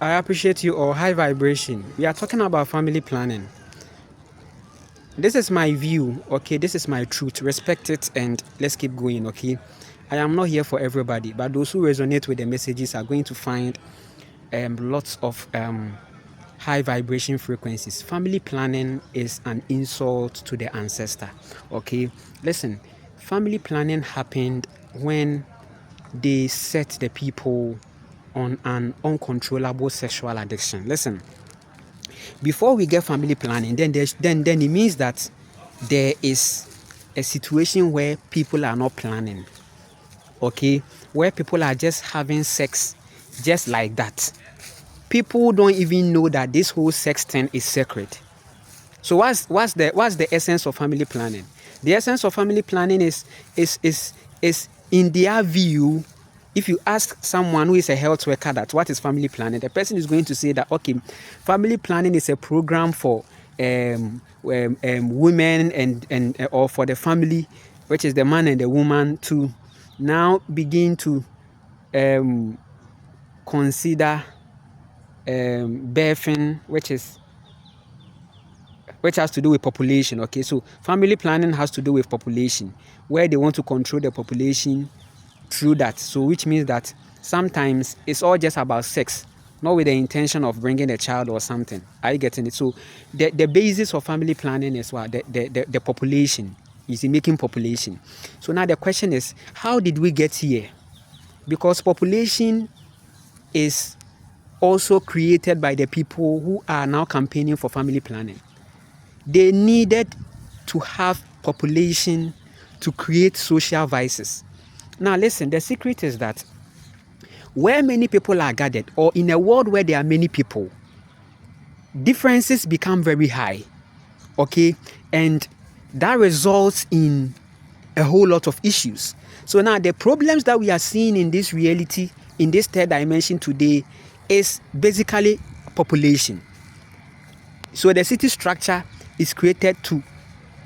I appreciate you all. High vibration. We are talking about family planning. This is my view, okay? This is my truth. Respect it and let's keep going, okay? I am not here for everybody, but those who resonate with the messages are going to find lots of high vibration frequencies. Family planning is an insult to the ancestor, okay? Listen, family planning happened when they set the people on an uncontrollable sexual addiction. Listen, before we get family planning, then it means that there is a situation where people are not planning, okay, where people are just having sex just like that. People don't even know that this whole sex thing is sacred. So what's the essence of family planning? The essence of family planning is in their view. If you ask someone who is a health worker that what is family planning, the person is going to say that, okay, family planning is a program for women and or for the family, which is the man and the woman, to now begin to consider birthing, which has to do with population. Okay, so family planning has to do with population, where they want to control the population through that. So which means that sometimes it's all just about sex, not with the intention of bringing a child or something. Are you getting it? So the basis of family planning is what? The population. You see, making population. So now the question is, how did we get here? Because population is also created by the people who are now campaigning for family planning. They needed to have population to create social vices. Now listen, the secret is that where many people are gathered, or in a world where there are many people, differences become very high, okay? And that results in a whole lot of issues. So now the problems that we are seeing in this reality, in this third dimension today, is basically population. So the city structure is created to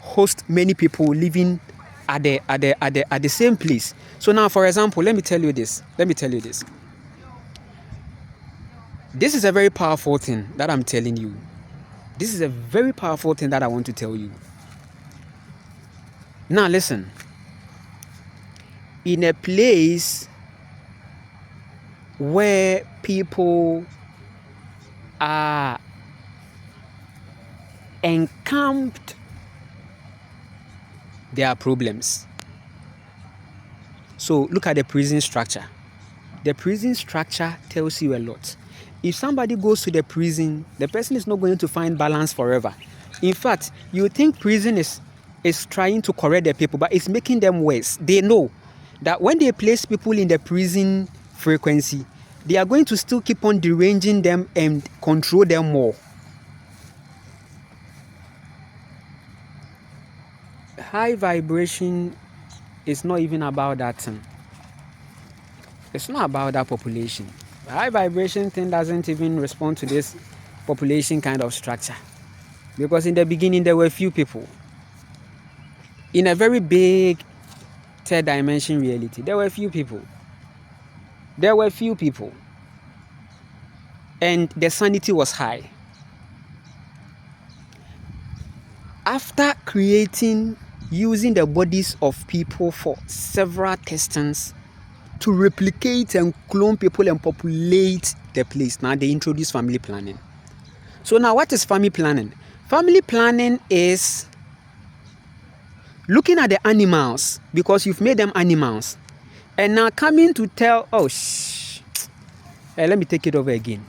host many people living at the same place. So now, for example, let me tell you this. This is a very powerful thing that I'm telling you. This is a very powerful thing that I want to tell you. Now listen. In a place where people are encamped, there are problems. So look at the prison structure. The prison structure tells you a lot. If somebody goes to the prison, the person is not going to find balance forever. In fact, you think prison is trying to correct the people, but it's making them worse. They know that when they place people in the prison frequency, they are going to still keep on deranging them and control them more. High vibration is not even about that thing. It's not about that population. The high vibration thing doesn't even respond to this population kind of structure. Because in the beginning, there were few people. In a very big third dimension reality, there were few people. And the sanity was high. After using the bodies of people for several testings to replicate and clone people and populate the place, now they introduce family planning. So now what is family planning? Family planning is looking at the animals, because you've made them animals, and now coming to tell, let me take it over again.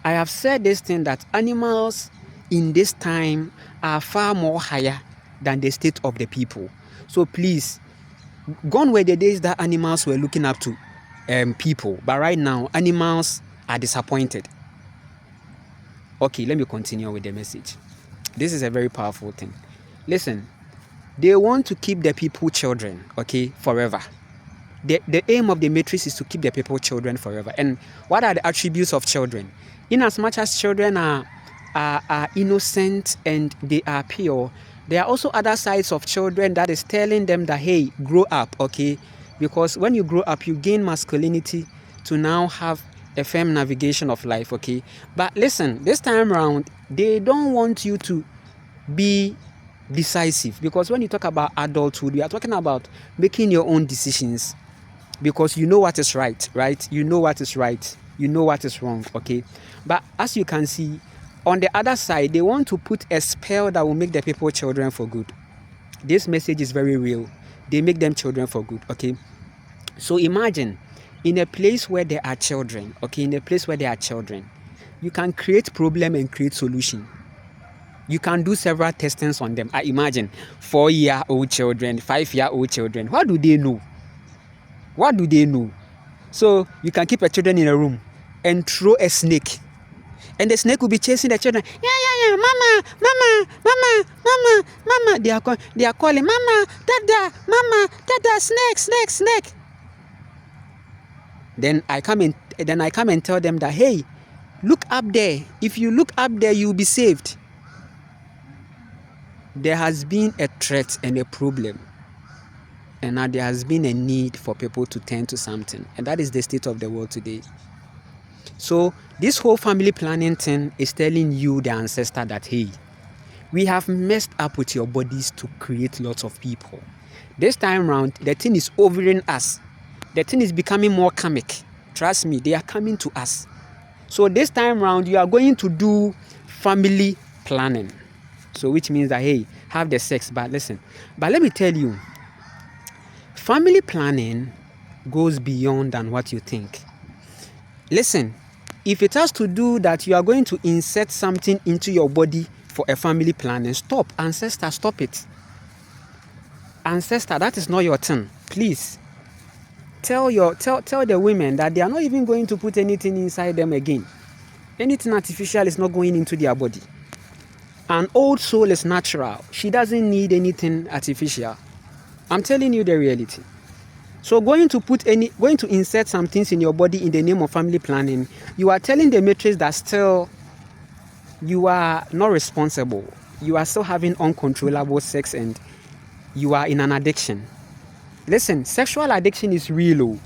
I have said this thing that animals in this time are far more higher than the state of the people. So please, gone were the days that animals were looking up to people, but right now animals are disappointed. Okay, let me continue with the message. This is a very powerful thing. Listen, they want to keep the people children, okay, forever. The aim of the matrix is to keep the people children forever. And what are the attributes of children? In as much as children are innocent and they are pure, there are also other sides of children that is telling them that, hey, grow up, okay? Because when you grow up, you gain masculinity to now have a firm navigation of life, okay? But listen, this time around, they don't want you to be decisive, because when you talk about adulthood, we are talking about making your own decisions, because you know what is right? You know what is right, you know what is wrong, okay? But as you can see, on the other side, they want to put a spell that will make the people children for good. This message is very real. They make them children for good, okay? So imagine, in a place where there are children, okay, in a place where there are children, you can create problem and create solution. You can do several testings on them. I imagine 4-year-old children, 5-year-old children. What do they know? What do they know? So you can keep a children in a room and throw a snake, and the snake will be chasing the children. Yeah, mama, mama, mama, mama, mama. They are calling, mama, dada, snake. Then I come and tell them that, hey, look up there. If you look up there, you'll be saved. There has been a threat and a problem, and now there has been a need for people to turn to something, and that is the state of the world today. So this whole family planning thing is telling you, the ancestor, that hey, we have messed up with your bodies to create lots of people. This time around, the thing is overing us. The thing is becoming more karmic. Trust me, they are coming to us. So this time around, you are going to do family planning. So which means that, hey, have the sex, but listen. But let me tell you, family planning goes beyond than what you think. Listen, if it has to do that you are going to insert something into your body for a family planning, stop. Ancestor, stop it. Ancestor, that is not your turn. Please. Tell the women that they are not even going to put anything inside them again. Anything artificial is not going into their body. An old soul is natural. She doesn't need anything artificial. I'm telling you the reality. So going to insert some things in your body in the name of family planning, you are telling the matrix that still you are not responsible. You are still having uncontrollable sex and you are in an addiction. Listen, sexual addiction is real.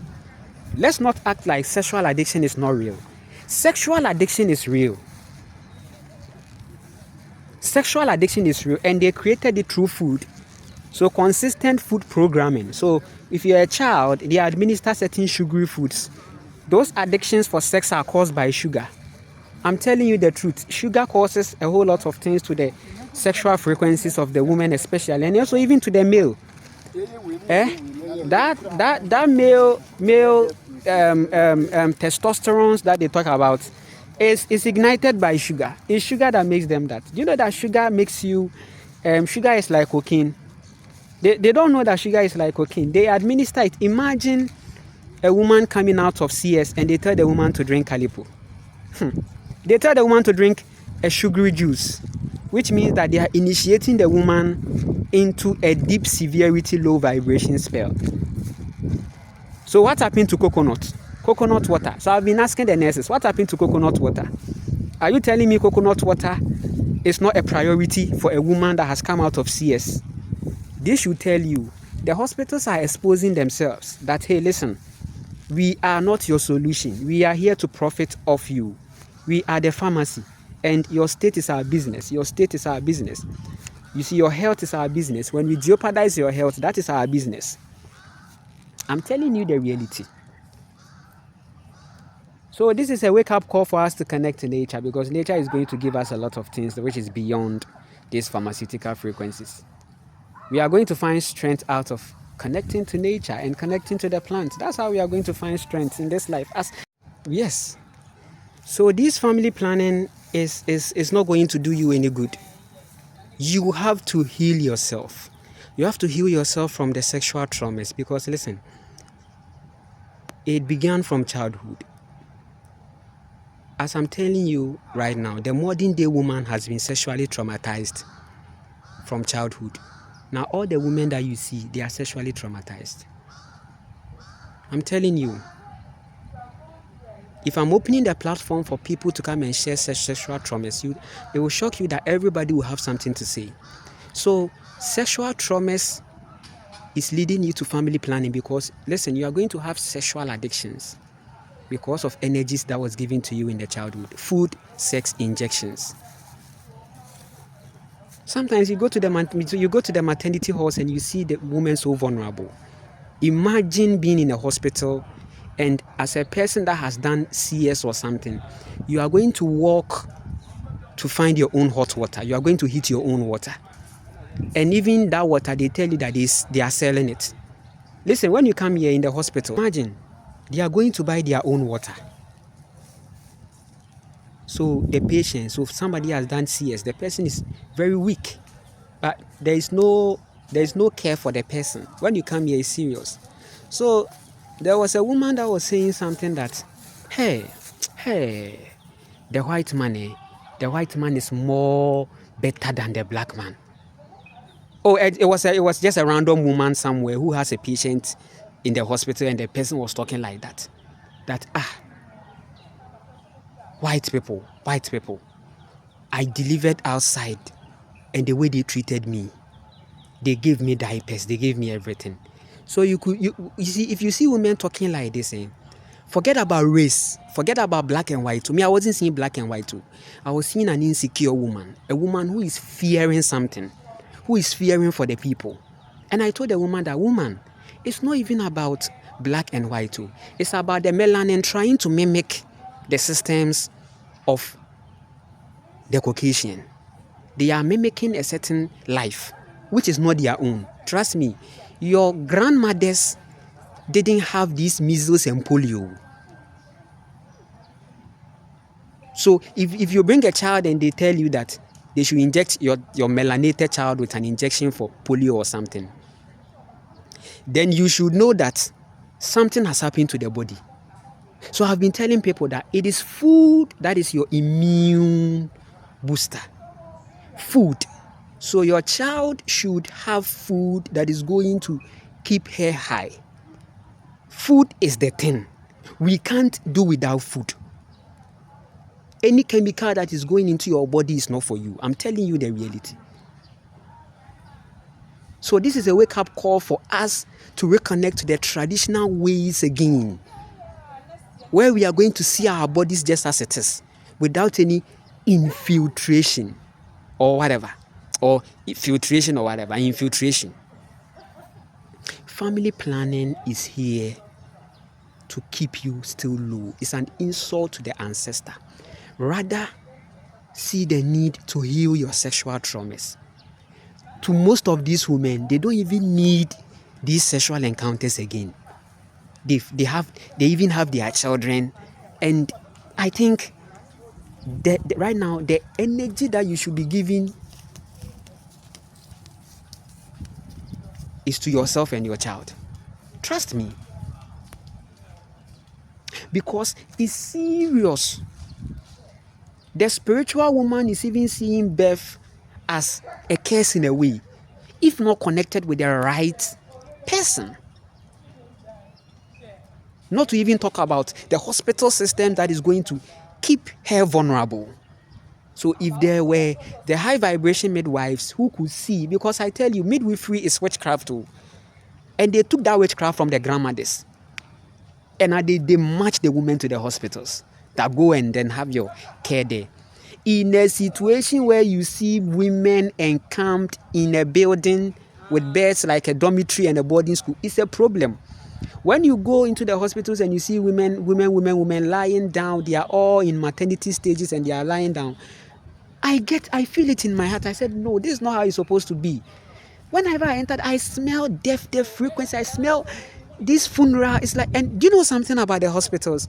Let's not act like sexual addiction is not real. Sexual addiction is real. Sexual addiction is real, and they created it through food. So consistent food programming. So if you're a child, they administer certain sugary foods. Those addictions for sex are caused by sugar. I'm telling you the truth. Sugar causes a whole lot of things to the sexual frequencies of the woman especially, and also even to the male. That male testosterone that they talk about is ignited by sugar. It's sugar that makes them that. Do you know that sugar makes you, sugar is like cocaine. They don't know that sugar is like cocaine. They administer it. Imagine a woman coming out of CS and they tell the woman to drink Calipo. They tell the woman to drink a sugary juice, which means that they are initiating the woman into a deep severity, low vibration spell. So what happened to coconut? Coconut water. So I've been asking the nurses, what happened to coconut water? Are you telling me coconut water is not a priority for a woman that has come out of CS? This should tell you, the hospitals are exposing themselves that, hey, listen, we are not your solution. We are here to profit off you. We are the pharmacy, and your state is our business. Your state is our business. You see, your health is our business. When we jeopardize your health, that is our business. I'm telling you the reality. So this is a wake-up call for us to connect to nature, because nature is going to give us a lot of things which is beyond these pharmaceutical frequencies. We are going to find strength out of connecting to nature and connecting to the plants. That's how we are going to find strength in this life. Yes. So this family planning is not going to do you any good. You have to heal yourself. You have to heal yourself from the sexual traumas, because listen, it began from childhood. As I'm telling you right now, the modern day woman has been sexually traumatized from childhood. Now all the women that you see, they are sexually traumatized. I'm telling you, if I'm opening the platform for people to come and share sexual traumas, it will shock you that everybody will have something to say. So sexual traumas is leading you to family planning, because listen, you are going to have sexual addictions. because of energies that was given to you in the childhood. Food, sex, injections. Sometimes you go to the maternity halls and you see the woman so vulnerable. Imagine being in a hospital, and as a person that has done CS or something, you are going to walk to find your own hot water. You are going to heat your own water. And even that water, they tell you that they are selling it. Listen, when you come here in the hospital, imagine they are going to buy their own water. So the patient, so if somebody has done CS, the person is very weak, but there is no care for the person. When you come here, it's serious. So there was a woman that was saying something that, hey, the white man is more better than the black man. Oh, it was just a random woman somewhere who has a patient in the hospital, and the person was talking like that. That white people. I delivered outside, and the way they treated me, they gave me diapers, they gave me everything. So you see, if you see women talking like this, forget about race, forget about black and white. To me, I wasn't seeing black and white too. I was seeing an insecure woman, a woman who is fearing something, who is fearing for the people. And I told the woman that, woman, it's not even about black and white too. It's about the melanin trying to mimic the systems of the Caucasian. They are mimicking a certain life, which is not their own. Trust me, your grandmothers didn't have these measles and polio. So if you bring a child and they tell you that they should inject your melanated child with an injection for polio or something, then you should know that something has happened to the body. So I've been telling people that it is food that is your immune booster. Food. So your child should have food that is going to keep her high. Food is the thing. We can't do without food. Any chemical that is going into your body is not for you. I'm telling you the reality. So this is a wake-up call for us to reconnect to the traditional ways again, where we are going to see our bodies just as it is, without any infiltration or whatever, or filtration or whatever, infiltration. Family planning is here to keep you still low. It's an insult to the ancestor. Rather, see the need to heal your sexual traumas. To most of these women, they don't even need these sexual encounters again. They even have their children, and I think that right now the energy that you should be giving is to yourself and your child. Trust me, because it's serious. The spiritual woman is even seeing birth as a curse in a way, if not connected with the right person. Not to even talk about the hospital system that is going to keep her vulnerable. So if there were the high vibration midwives who could see, because I tell you, midwifery is witchcraft too. And they took that witchcraft from the grandmothers. And they match the women to the hospitals that go and then have your care there. In a situation where you see women encamped in a building with beds like a dormitory and a boarding school, it's a problem. When you go into the hospitals and you see women lying down, they are all in maternity stages and they are lying down. I feel it in my heart. I said, no, this is not how it's supposed to be. Whenever I entered, I smell death frequency. I smell this funeral. It's like, and do you know something about the hospitals?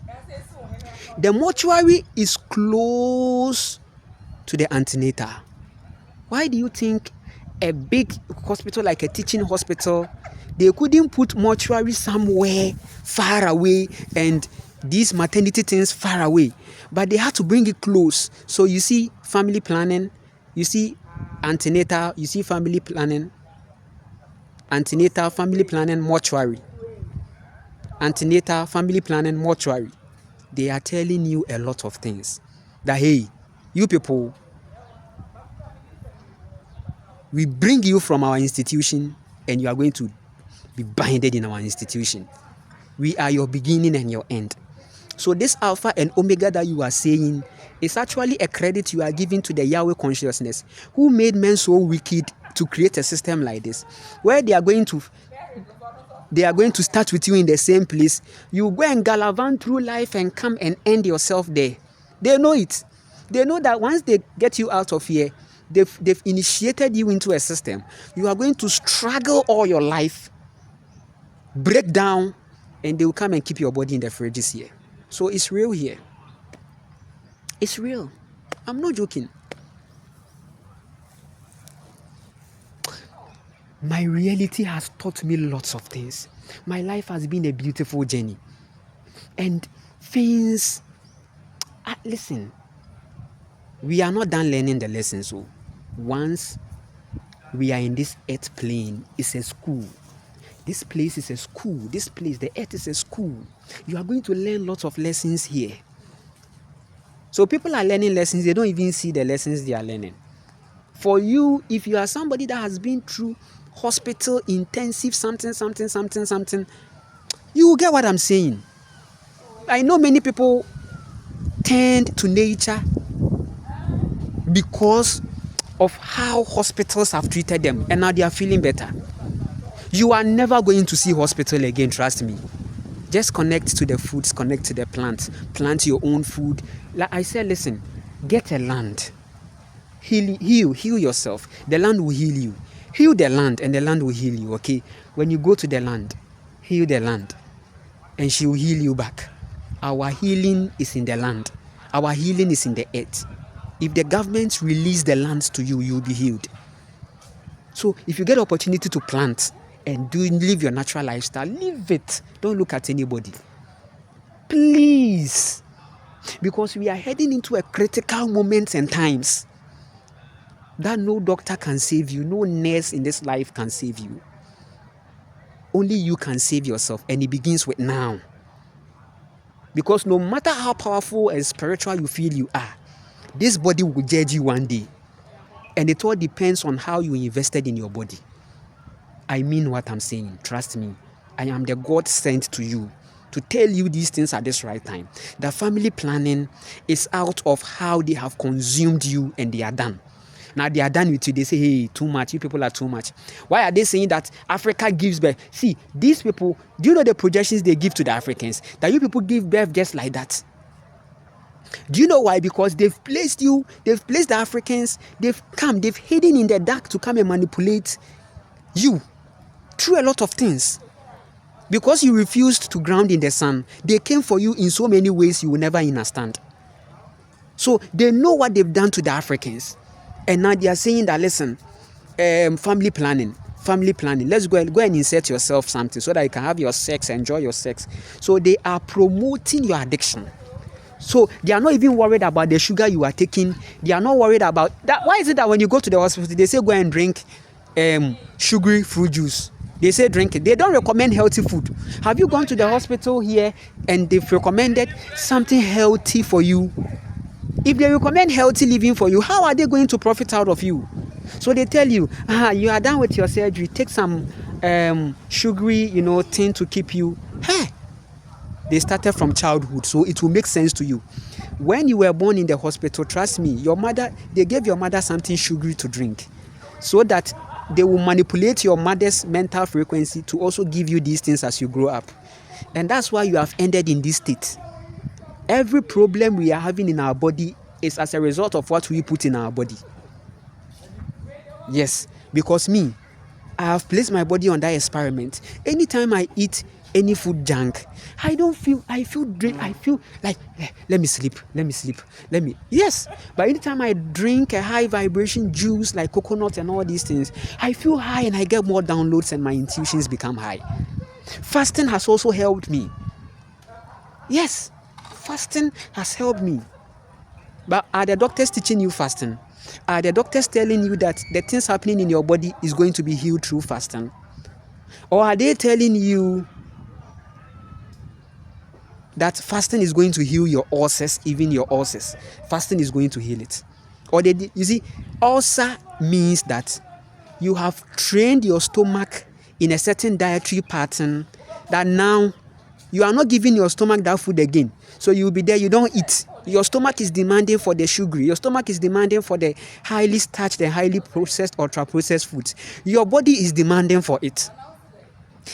The mortuary is close to the antenatal. Why do you think a big hospital like a teaching hospital, they couldn't put mortuary somewhere far away and these maternity things far away, but they had to bring it close? So you see family planning, you see antenatal, you see family planning, antenatal, family planning, mortuary, antenatal, family planning, mortuary. They are telling you a lot of things. That, hey, you people, we bring you from our institution and you are going to be binded in our institution. We are your beginning and your end. So this alpha and omega that you are saying is actually a credit you are giving to the Yahweh consciousness, who made men so wicked to create a system like this, where they are going to start with you in the same place. You go and gallivant through life and come and end yourself there. They know it. They know that once they get you out of here, they've initiated you into a system. You are going to struggle all your life, break down, and they will come and keep your body in the fridges here. So it's real here. It's real. I'm not joking. My reality has taught me lots of things. My life has been a beautiful journey. And things... listen, we are not done learning the lessons. So once we are in this earth plane, it's a school. This place is a school. This place, the earth, is a school. You are going to learn lots of lessons here. So people are learning lessons. They don't even see the lessons they are learning. For you, if you are somebody that has been through hospital, intensive, something, you will get what I'm saying. I know many people turned to nature because of how hospitals have treated them, and now they are feeling better. You are never going to see hospital again, trust me. Just connect to the foods, connect to the plants, plant your own food. Like I said, listen, get a land. Heal yourself. The land will heal you. Heal the land and the land will heal you, okay? When you go to the land, heal the land and she will heal you back. Our healing is in the land. Our healing is in the earth. If the government release the lands to you, you'll be healed. So if you get opportunity to plant and live your natural lifestyle, live it. Don't look at anybody. Please. Because we are heading into a critical moment and times that no doctor can save you, no nurse in this life can save you. Only you can save yourself, and it begins with now. Because no matter how powerful and spiritual you feel you are, this body will judge you one day. And it all depends on how you invested in your body. I mean what I'm saying. Trust me. I am the God sent to you to tell you these things at this right time. The family planning is out of how they have consumed you and they are done. Now they are done with you. They say, hey, too much. You people are too much. Why are they saying that Africa gives birth? See, these people, do you know the projections they give to the Africans? That you people give birth just like that. Do you know why? Because they've placed the Africans, they've hidden in the dark to come and manipulate you through a lot of things. Because you refused to ground in the sun, they came for you in so many ways you will never understand. So they know what they've done to the Africans. And now they are saying that, listen, family planning. Let's go and insert yourself something so that you can have your sex, enjoy your sex. So they are promoting your addiction. So they are not even worried about the sugar you are taking. They are not worried about that. Why is it that when you go to the hospital, they say go and drink sugary fruit juice? They say drink it. They don't recommend healthy food. Have you gone to the hospital here and they've recommended something healthy for you? If they recommend healthy living for you, how are they going to profit out of you? So they tell you, you are done with your surgery. Take some sugary, thing to keep you. Hey, they started from childhood, so it will make sense to you. When you were born in the hospital, trust me, they gave your mother something sugary to drink, so that they will manipulate your mother's mental frequency to also give you these things as you grow up. And that's why you have ended in this state. Every problem we are having in our body is as a result of what we put in our body. Yes, because I have placed my body on that experiment. Anytime I eat any food junk, I feel like, let me sleep. Yes, but anytime I drink a high vibration juice like coconut and all these things, I feel high and I get more downloads and my intuitions become high. Fasting has also helped me. Yes, fasting has helped me. But are the doctors teaching you fasting? Are the doctors telling you that the things happening in your body is going to be healed through fasting? Or are they telling you that fasting is going to heal your ulcers, even your ulcers? Fasting is going to heal it. Or you see, ulcer means that you have trained your stomach in a certain dietary pattern that now You are not giving your stomach that food again. So you will be there, you don't eat. Your stomach is demanding for the sugary. Your stomach is demanding for the highly starched and highly processed, ultra-processed foods. Your body is demanding for it.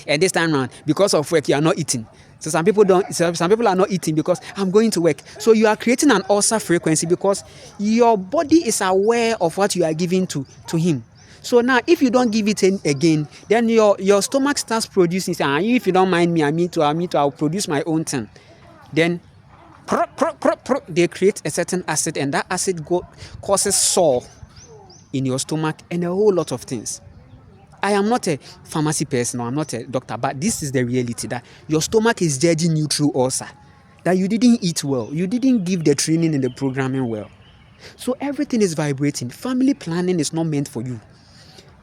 And this time around, because of work, you are not eating. So some people are not eating because I'm going to work. So you are creating an ulcer frequency because your body is aware of what you are giving to him. So now, if you don't give it again, then your stomach starts producing. Say, if you don't mind me, I'll produce my own thing. Then they create a certain acid, and that acid causes sore in your stomach and a whole lot of things. I am not a pharmacy person, or I'm not a doctor, but this is the reality, that your stomach is judging you through ulcer, that you didn't eat well, you didn't give the training and the programming well. So everything is vibrating. Family planning is not meant for you.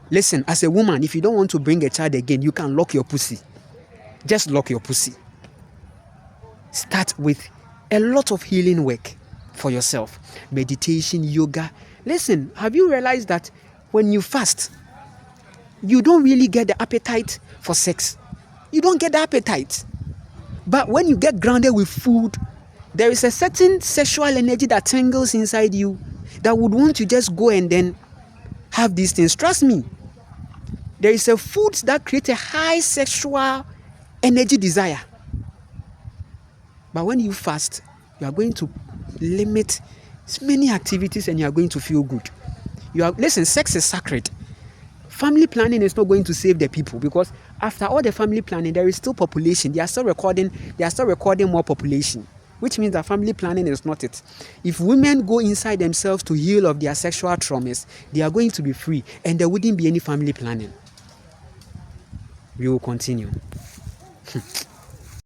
Listen, as a woman, if you don't want to bring a child again, you can lock your pussy. Just lock your pussy. Start with a lot of healing work for yourself. Meditation, yoga. Listen, have you realized that when you fast, you don't really get the appetite for sex? You don't get the appetite. But when you get grounded with food, there is a certain sexual energy that tingles inside you that would want to just go and then have these things. Trust me. There is a food that creates a high sexual energy desire. But when you fast, you are going to limit many activities and you are going to feel good. Listen, sex is sacred. Family planning is not going to save the people, because after all the family planning, there is still population. They are still recording more population, which means that family planning is not it. If women go inside themselves to heal of their sexual traumas, they are going to be free and there wouldn't be any family planning. We will continue.